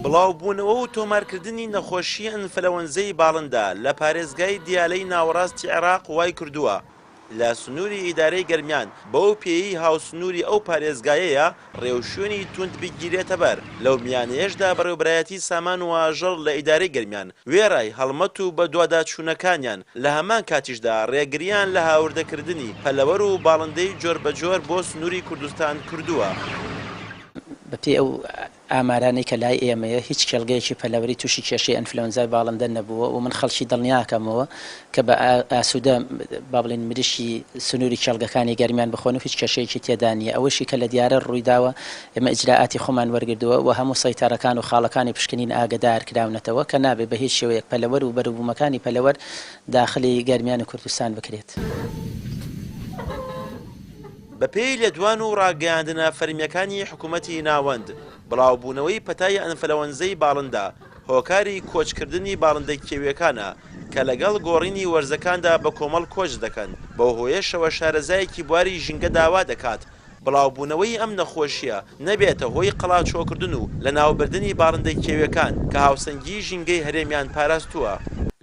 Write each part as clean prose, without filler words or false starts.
بڵاوبوونەوە و تۆمارکردنی نەخۆشیە ئەنفلەوەنزەی باڵندە لە پارێزگای دیالەی ناوەڕاستی عێراق وای کردووە. لە سنووری ئیدارەی گەرمیان بەو پێی هاوسنووری ئەو پارێزگایەیە ڕێوشوێنی توند بگیرێتە بەر. لەو میانەیەشدا بەڕێوەبرایەتی سامان و ئاژەڵ لە ئیدارەی گەرمیان وێڕای هەڵمەت و بە دوواداچوونەکانیان لە هەمان کاتیشدا ڕێگریان لە هاوردەکردنی پەلەوەر و باڵندەی جۆر بەجۆر بۆ سنووری کوردستان کردووە. بەپێ ئەو ئامارانەی کە لای ئێمەیە هیچ کێڵگەیەکی پەلەوەری تووشی کێشەی ئەنفلەوەنزای باڵندە نەبووە و من خەڵکی دڵنیاکەمەوە کە بە ئاسوودە با بڵێن مریشی سنووری کێڵگەکانی گەرمیان بخۆن و هیچ کێشەیەکی تێدا نیە. ئەوەشی کە لە دیارە ڕوویداوە ئێمە ئیجراعاتی خۆمان وەرگردووە و هەموو سەیتارەکان و خاڵەکانی پشکنین ئاگدار کراونەتەوە کە نابێت بە هیچ شێوەیەک پەلەوەر و بەروبوومەکانی پەلەوەر داخلی گەرمیان و کوردستان بکرێت. بەپێی لێدوان و ڕاگەیاندنە فەرمیەکانی حکوومەتی ناوەند بڵاوبوونەوەی پەتای ئەنفلەوەنزەی باڵندە هۆکاری کۆچکردنی باڵندەی کێویەکانە کە لەگەڵ گۆڕینی وەرزەکاندا بە کۆمەڵ کۆچ دەکەن. بەو هۆیەشەوە شارەزایەکی بواری ژینگە داوا دەکات بڵاوبوونەوەی ئەم نەخۆشیە نەبێتە هۆی قەڵاچۆکردن و لە ناوبردنی باڵندەی کێویەکان کە هاوسەنگی ژینگەی هەرێمیان پاراستووە.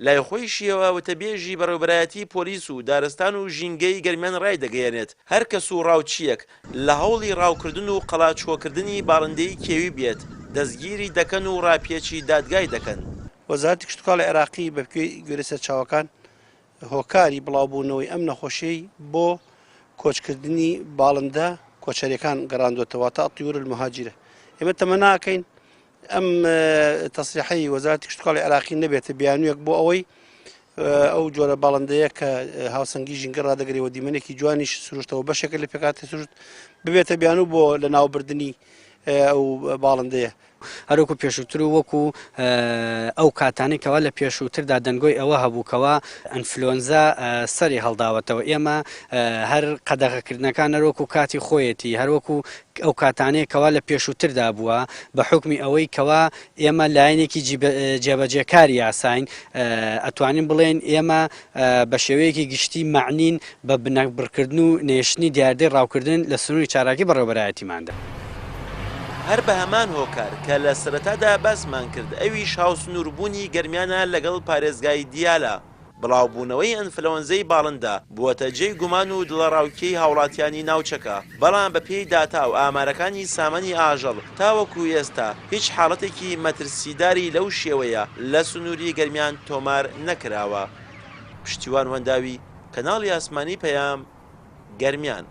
لای خۆیشیەوە وتەبێژی بەڕێوەبرایەتی پۆلیس و دارستان و ژینگەی گەرمیان ڕای دەگەیەنێت هەر کەس و ڕاوچیەک لە هەوڵی ڕاوکردن و قەڵاچۆکردنی باڵندەی کێوی بێت دەستگیری دەکەن و ڕاپێکی دادگای دەکەن. وەزارەتی کشتتوکاڵی عێراقی بەپێی گوێرە سەرچاوەکان هۆکاری بڵاوبوونەوەی ئەم نەخۆشیەی بۆ کۆچکردنی باڵندە کۆچەریەکان گەڕاندوێتەوە تا طیور المهاجرە. ئێمە تەمە ناکەین ئەم تەسریحەی وەزارەتی کشتتوکاڵی عێراقی نەبێتە بیانوویەک بۆ ئەوەی ئەو جۆرە باڵندەیە کە هاوسەنگی ژینگە ڕدەگەرەوە دیمەنێکی جوانیش سروشتەوە بەشێکە لە پێکاتی سروشت ببێتە بیانوو بۆ لە ناوبردننی ئەو باڵندەیە. هەروکو پێشووتر و وەکو ئەو کاتانی کەوا لە پێشووتردا دەنگۆی ئەوە هەبووکەوە ئەنفلۆنزا سەری هەڵداوەتەوە. ئێمە هەر قەدەغەکردنەکان هەروەکو کاتی خۆیەتی هەروەکو ئەو کاتانەیە کەوا لە پێشووتردا بووە بە حکمی ئەوەی کەوا ئێمە لایەنێکی جێبەجێکاری یاساین ئەتوانین بڵێن ئێمە بە شێوەیەکی گشتی معنین بە بنەبڕکردن و نێشتنی دیاردەی ڕاوکردن لە سنووری چالاکی بەڕێوەبەرایەتیماندا. هەر بە هەمان هۆکار کە لە سەرەتادا باسمان کرد ئەویش هاوسنووربوونی گەرمیانە لەگەڵ پارێزگای دیالە. بڵاوبوونەوەی ئەنفلەوەنزەی باڵندە بووەتە جێی گومان و دڵەڕاوکەی هاوڵاتیانی ناوچەکە. بەڵام بەپێی داتا و ئامارەکانی سامانی ئاژەڵ تاوەکو ئێستا هیچ حاڵەتێکی مەترسیداری لەو شێوەیە لە سنووری گەرمیان تۆمار نەکراوە. پشتیوان وەنداوی کەناڵی ئاسمانی پەیام گەرمیان.